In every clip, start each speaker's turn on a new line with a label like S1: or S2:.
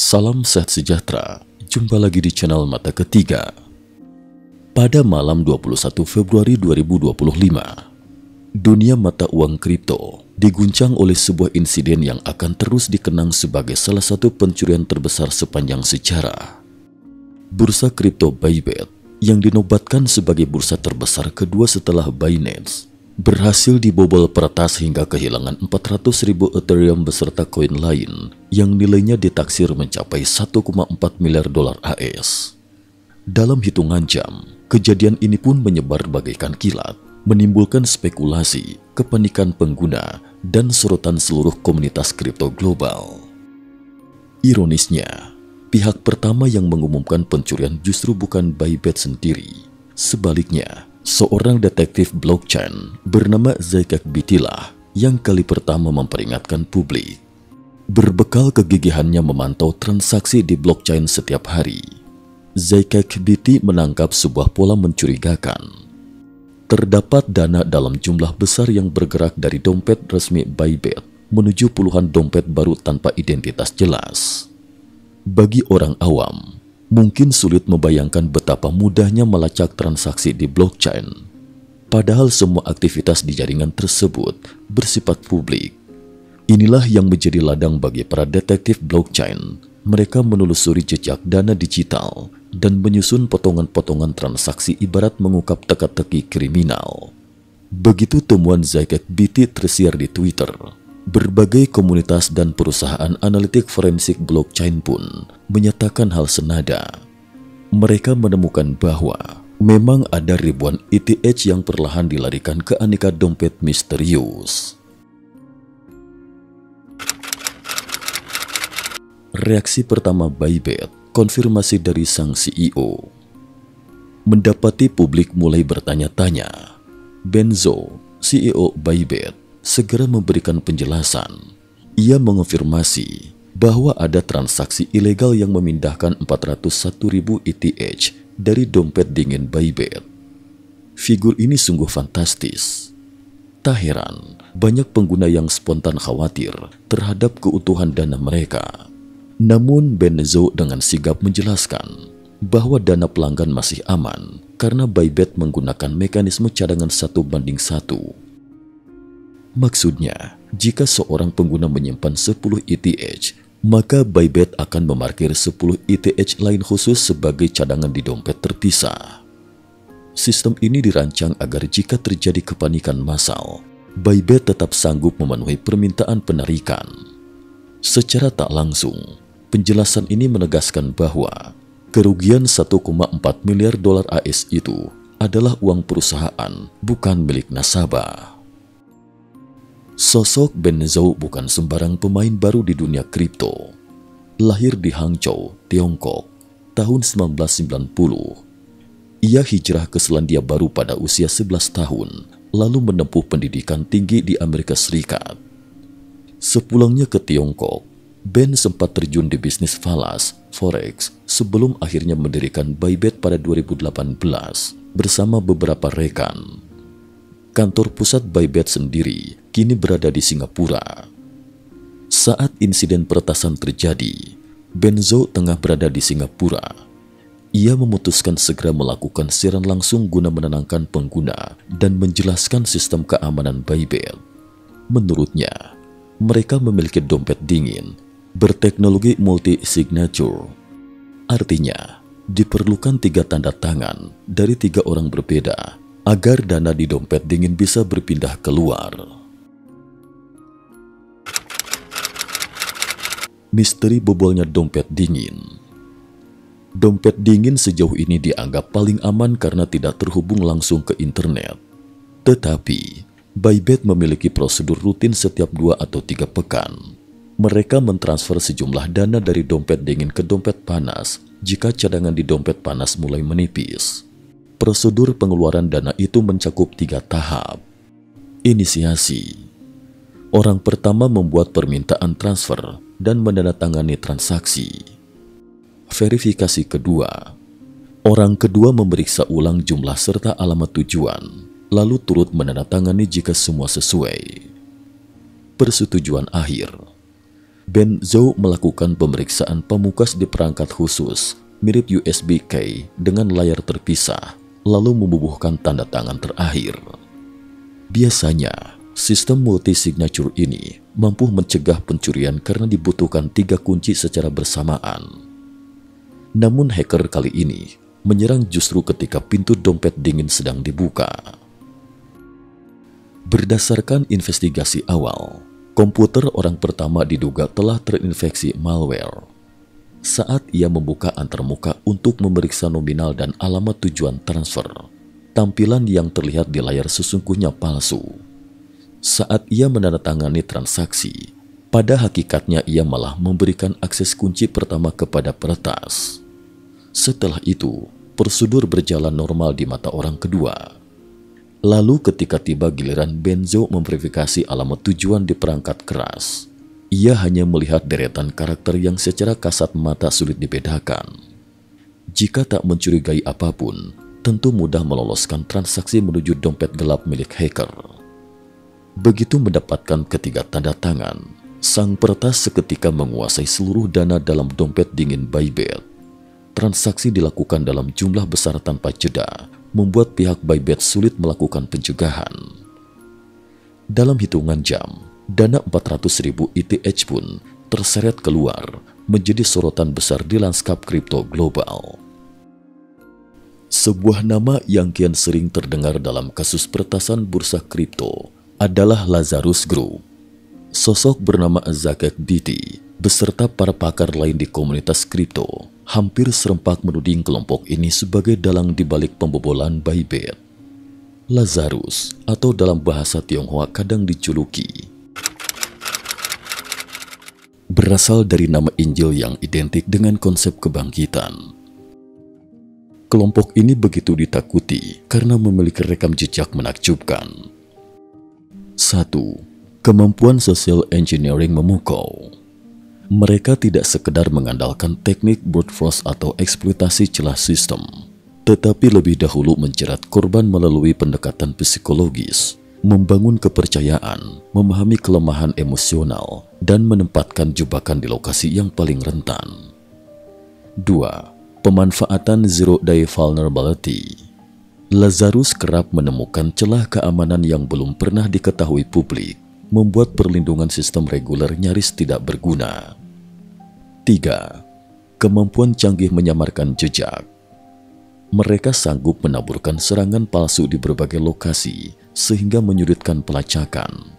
S1: Salam sehat sejahtera, jumpa lagi di channel Mata Ketiga. Pada malam 21 Februari 2025, dunia mata uang kripto diguncang oleh sebuah insiden yang akan terus dikenang sebagai salah satu pencurian terbesar sepanjang sejarah. Bursa kripto Bybit yang dinobatkan sebagai bursa terbesar kedua setelah Binance berhasil dibobol peretas hingga kehilangan 400.000 Ethereum beserta koin lain yang nilainya ditaksir mencapai 1,4 miliar dolar AS. Dalam hitungan jam, kejadian ini pun menyebar bagaikan kilat, menimbulkan spekulasi, kepanikan pengguna, dan sorotan seluruh komunitas kripto global. Ironisnya, pihak pertama yang mengumumkan pencurian justru bukan Bybit sendiri. Sebaliknya, seorang detektif blockchain bernama ZKBT lah yang kali pertama memperingatkan publik. Berbekal kegigihannya memantau transaksi di blockchain setiap hari, ZKBT menangkap sebuah pola mencurigakan. Terdapat dana dalam jumlah besar yang bergerak dari dompet resmi Bybit menuju puluhan dompet baru tanpa identitas jelas. Bagi orang awam, mungkin sulit membayangkan betapa mudahnya melacak transaksi di blockchain. Padahal semua aktivitas di jaringan tersebut bersifat publik. Inilah yang menjadi ladang bagi para detektif blockchain. Mereka menelusuri jejak dana digital dan menyusun potongan-potongan transaksi ibarat mengungkap teka-teki kriminal. Begitu temuan ZKBT tersiar di Twitter, berbagai komunitas dan perusahaan analitik forensik blockchain pun menyatakan hal senada. Mereka menemukan bahwa memang ada ribuan ETH yang perlahan dilarikan ke aneka dompet misterius. Reaksi pertama Bybit, konfirmasi dari sang CEO. Mendapati publik mulai bertanya-tanya, Benzo, CEO Bybit, segera memberikan penjelasan. Ia mengonfirmasi bahwa ada transaksi ilegal yang memindahkan 401.000 ETH dari dompet dingin Bybit. Figur ini sungguh fantastis. Tak heran, banyak pengguna yang spontan khawatir terhadap keutuhan dana mereka. Namun Benzo dengan sigap menjelaskan bahwa dana pelanggan masih aman karena Bybit menggunakan mekanisme cadangan 1:1. Maksudnya, jika seorang pengguna menyimpan 10 ETH, maka Bybit akan memarkir 10 ETH lain khusus sebagai cadangan di dompet terpisah. Sistem ini dirancang agar jika terjadi kepanikan massal, Bybit tetap sanggup memenuhi permintaan penarikan. Secara tak langsung, penjelasan ini menegaskan bahwa kerugian 1,4 miliar dolar AS itu adalah uang perusahaan, bukan milik nasabah. Sosok Benzo bukan sembarang pemain baru di dunia kripto. Lahir di Hangzhou, Tiongkok, tahun 1990. Ia hijrah ke Selandia Baru pada usia 11 tahun, lalu menempuh pendidikan tinggi di Amerika Serikat. Sepulangnya ke Tiongkok, Ben sempat terjun di bisnis falas, forex, sebelum akhirnya mendirikan Bybit pada 2018 bersama beberapa rekan. Kantor pusat Bybit sendiri kini berada di Singapura. Saat insiden peretasan terjadi, Benzo tengah berada di Singapura. Ia memutuskan segera melakukan siaran langsung guna menenangkan pengguna dan menjelaskan sistem keamanan Bybit. Menurutnya, mereka memiliki dompet dingin berteknologi multi-signature. Artinya, diperlukan 3 tanda tangan dari 3 orang berbeda agar dana di dompet dingin bisa berpindah keluar. Misteri bobolnya dompet dingin. Dompet dingin sejauh ini dianggap paling aman karena tidak terhubung langsung ke internet. Tetapi, Bybit memiliki prosedur rutin setiap 2 atau 3 pekan. Mereka mentransfer sejumlah dana dari dompet dingin ke dompet panas jika cadangan di dompet panas mulai menipis. Prosedur pengeluaran dana itu mencakup 3 tahap. Inisiasi. Orang pertama membuat permintaan transfer dan menandatangani transaksi. Verifikasi kedua. Orang kedua memeriksa ulang jumlah serta alamat tujuan, lalu turut menandatangani jika semua sesuai. Persetujuan akhir. Ben Zhou melakukan pemeriksaan pamungkas di perangkat khusus mirip USB key dengan layar terpisah, lalu membubuhkan tanda tangan terakhir. Biasanya, sistem multi-signature ini mampu mencegah pencurian karena dibutuhkan 3 kunci secara bersamaan. Namun hacker kali ini menyerang justru ketika pintu dompet dingin sedang dibuka. Berdasarkan investigasi awal, komputer orang pertama diduga telah terinfeksi malware. Saat ia membuka antarmuka untuk memeriksa nominal dan alamat tujuan transfer, tampilan yang terlihat di layar sesungguhnya palsu. Saat ia menandatangani transaksi, pada hakikatnya ia malah memberikan akses kunci pertama kepada peretas. Setelah itu, prosedur berjalan normal di mata orang kedua. Lalu ketika tiba giliran Ben Zhou memverifikasi alamat tujuan di perangkat keras, ia hanya melihat deretan karakter yang secara kasat mata sulit dibedakan. Jika tak mencurigai apapun, tentu mudah meloloskan transaksi menuju dompet gelap milik hacker. Begitu mendapatkan ketiga tanda tangan, sang peretas seketika menguasai seluruh dana dalam dompet dingin Bybit. Transaksi dilakukan dalam jumlah besar tanpa jeda, membuat pihak Bybit sulit melakukan pencegahan. Dalam hitungan jam, dana 400.000 ETH pun terseret keluar, menjadi sorotan besar di lanskap kripto global. Sebuah nama yang kian sering terdengar dalam kasus peretasan bursa kripto adalah Lazarus Group. Sosok bernama Zack Beatty beserta para pakar lain di komunitas kripto hampir serempak menuding kelompok ini sebagai dalang di balik pembobolan Bybit. Lazarus, atau dalam bahasa Tionghoa kadang dijuluki, berasal dari nama Injil yang identik dengan konsep kebangkitan. Kelompok ini begitu ditakuti karena memiliki rekam jejak menakjubkan. 1. Kemampuan social engineering memukau. Mereka tidak sekedar mengandalkan teknik brute force atau eksploitasi celah sistem, tetapi lebih dahulu menjerat korban melalui pendekatan psikologis, membangun kepercayaan, memahami kelemahan emosional, dan menempatkan jebakan di lokasi yang paling rentan. 2. Pemanfaatan zero-day vulnerability. Lazarus kerap menemukan celah keamanan yang belum pernah diketahui publik, membuat perlindungan sistem reguler nyaris tidak berguna. 3. Kemampuan canggih menyamarkan jejak. Mereka sanggup menaburkan serangan palsu di berbagai lokasi sehingga menyulitkan pelacakan.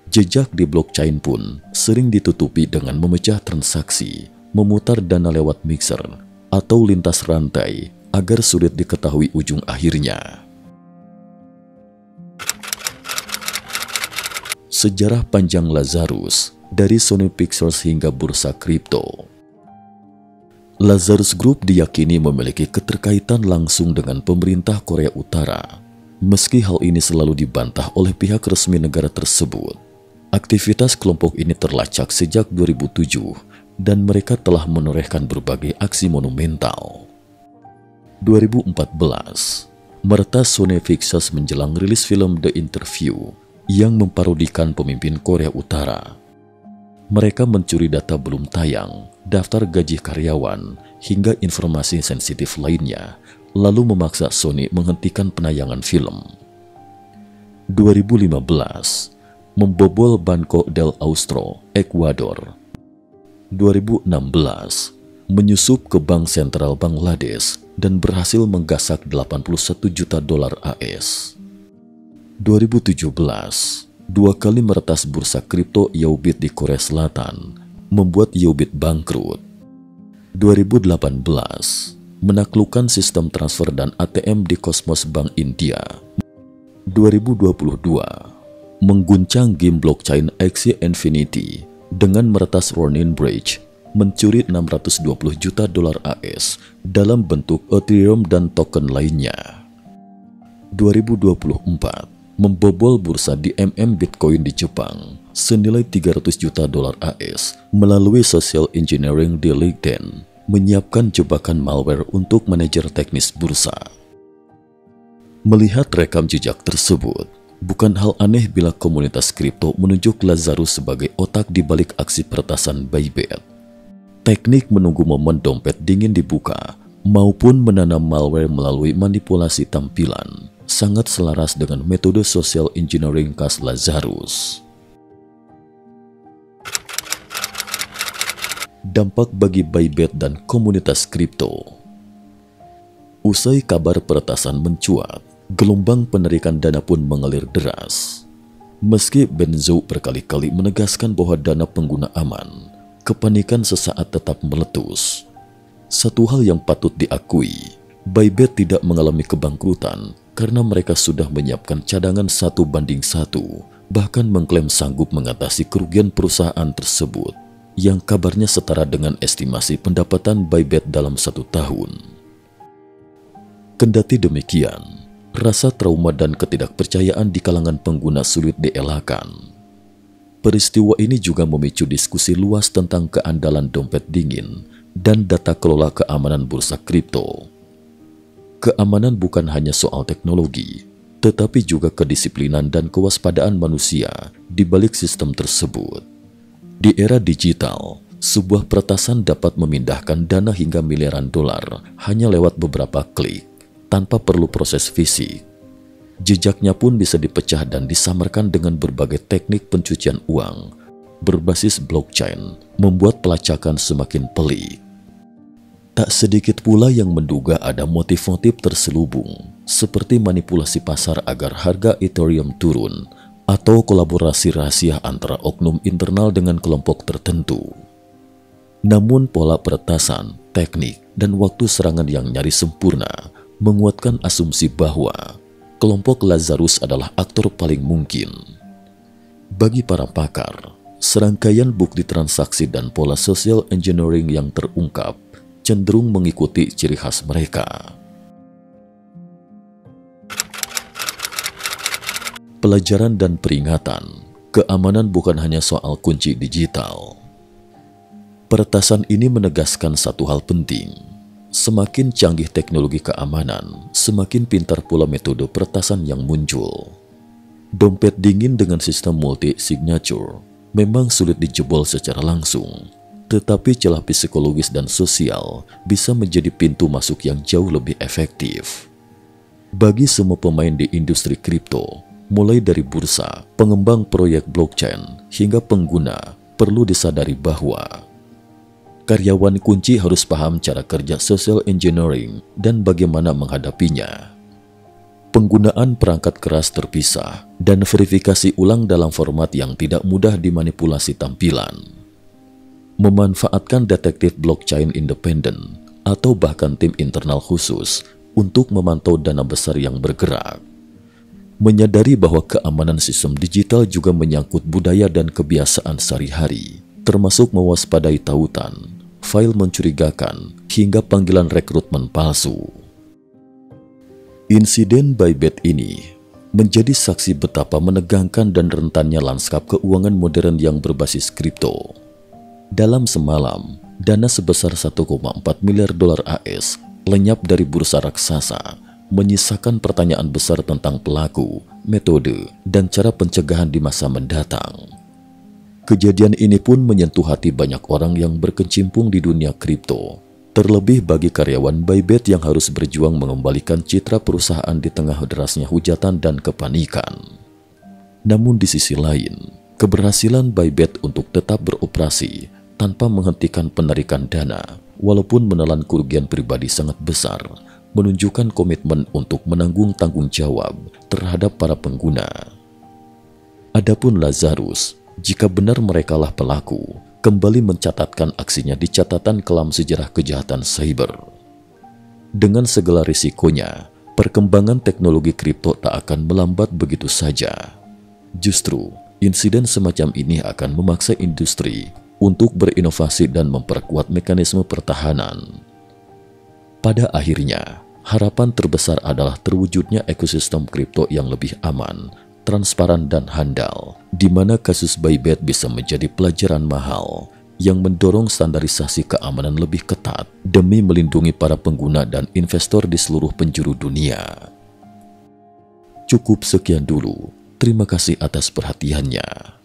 S1: Jejak di blockchain pun sering ditutupi dengan memecah transaksi, memutar dana lewat mixer, atau lintas rantai agar sulit diketahui ujung akhirnya. Sejarah panjang Lazarus dari Sony Pictures hingga bursa kripto. Lazarus Group diyakini memiliki keterkaitan langsung dengan pemerintah Korea Utara, meski hal ini selalu dibantah oleh pihak resmi negara tersebut. Aktivitas kelompok ini terlacak sejak 2007 dan mereka telah menorehkan berbagai aksi monumental. 2014, meretas Sony Pictures menjelang rilis film The Interview yang memparodikan pemimpin Korea Utara. Mereka mencuri data belum tayang, daftar gaji karyawan, hingga informasi sensitif lainnya, lalu memaksa Sony menghentikan penayangan film. 2015, membobol Banco del Austro, Ekuador. 2016, menyusup ke Bank Sentral Bangladesh dan berhasil menggasak 81 juta dolar AS. 2017, 2 kali meretas bursa kripto Yobit di Korea Selatan, membuat Yobit bangkrut. 2018, menaklukkan sistem transfer dan ATM di Cosmos Bank India. 2022, mengguncang game blockchain Axie Infinity dengan meretas Ronin Bridge, mencuri 620 juta dolar AS dalam bentuk Ethereum dan token lainnya. 2024, membobol bursa DMM Bitcoin di Jepang senilai 300 juta dolar AS melalui social engineering di LinkedIn, menyiapkan jebakan malware untuk manajer teknis bursa. Melihat rekam jejak tersebut, Bukan hal aneh bila komunitas kripto menunjuk Lazarus sebagai otak di balik aksi peretasan Bybit. Teknik menunggu momen dompet dingin dibuka maupun menanam malware melalui manipulasi tampilan sangat selaras dengan metode social engineering khas Lazarus. Dampak bagi Bybit dan komunitas kripto. Usai kabar peretasan mencuat, gelombang penarikan dana pun mengalir deras. Meski Benzo berkali-kali menegaskan bahwa dana pengguna aman, kepanikan sesaat tetap meletus. Satu hal yang patut diakui, Bybit tidak mengalami kebangkrutan karena mereka sudah menyiapkan cadangan 1:1, bahkan mengklaim sanggup mengatasi kerugian perusahaan tersebut, yang kabarnya setara dengan estimasi pendapatan Bybit dalam 1 tahun. Kendati demikian, rasa trauma dan ketidakpercayaan di kalangan pengguna sulit dielakkan. Peristiwa ini juga memicu diskusi luas tentang keandalan dompet dingin dan data kelola keamanan bursa kripto. Keamanan bukan hanya soal teknologi, tetapi juga kedisiplinan dan kewaspadaan manusia di balik sistem tersebut. Di era digital, sebuah peretasan dapat memindahkan dana hingga miliaran dolar hanya lewat beberapa klik, tanpa perlu proses fisik. Jejaknya pun bisa dipecah dan disamarkan dengan berbagai teknik pencucian uang berbasis blockchain, membuat pelacakan semakin pelik. Tak sedikit pula yang menduga ada motif-motif terselubung, seperti manipulasi pasar agar harga Ethereum turun, atau kolaborasi rahasia antara oknum internal dengan kelompok tertentu. Namun pola peretasan, teknik, dan waktu serangan yang nyaris sempurna menguatkan asumsi bahwa kelompok Lazarus adalah aktor paling mungkin. Bagi para pakar, serangkaian bukti transaksi dan pola social engineering yang terungkap cenderung mengikuti ciri khas mereka. Pelajaran dan peringatan, keamanan bukan hanya soal kunci digital. Peretasan ini menegaskan satu hal penting. Semakin canggih teknologi keamanan, semakin pintar pula metode peretasan yang muncul. Dompet dingin dengan sistem multi-signature memang sulit dijebol secara langsung, tetapi celah psikologis dan sosial bisa menjadi pintu masuk yang jauh lebih efektif. Bagi semua pemain di industri kripto, mulai dari bursa, pengembang proyek blockchain, hingga pengguna, perlu disadari bahwa karyawan kunci harus paham cara kerja social engineering dan bagaimana menghadapinya. Penggunaan perangkat keras terpisah dan verifikasi ulang dalam format yang tidak mudah dimanipulasi tampilan. Memanfaatkan detektif blockchain independen atau bahkan tim internal khusus untuk memantau dana besar yang bergerak. Menyadari bahwa keamanan sistem digital juga menyangkut budaya dan kebiasaan sehari-hari, termasuk mewaspadai tautan, file mencurigakan, hingga panggilan rekrutmen palsu. Insiden Bybit ini menjadi saksi betapa menegangkan dan rentannya lanskap keuangan modern yang berbasis kripto. Dalam semalam, dana sebesar 1,4 miliar dolar AS lenyap dari bursa raksasa, menyisakan pertanyaan besar tentang pelaku, metode, dan cara pencegahan di masa mendatang. Kejadian ini pun menyentuh hati banyak orang yang berkecimpung di dunia kripto, terlebih bagi karyawan Bybit yang harus berjuang mengembalikan citra perusahaan di tengah derasnya hujatan dan kepanikan. Namun di sisi lain, keberhasilan Bybit untuk tetap beroperasi tanpa menghentikan penarikan dana, walaupun menelan kerugian pribadi sangat besar, menunjukkan komitmen untuk menanggung tanggung jawab terhadap para pengguna. Adapun Lazarus, jika benar merekalah pelaku, kembali mencatatkan aksinya di catatan kelam sejarah kejahatan cyber. Dengan segala risikonya, perkembangan teknologi kripto tak akan melambat begitu saja. Justru, insiden semacam ini akan memaksa industri untuk berinovasi dan memperkuat mekanisme pertahanan. Pada akhirnya, harapan terbesar adalah terwujudnya ekosistem kripto yang lebih aman, transparan dan handal, di mana kasus Bybit bisa menjadi pelajaran mahal yang mendorong standarisasi keamanan lebih ketat demi melindungi para pengguna dan investor di seluruh penjuru dunia. Cukup sekian dulu. Terima kasih atas perhatiannya.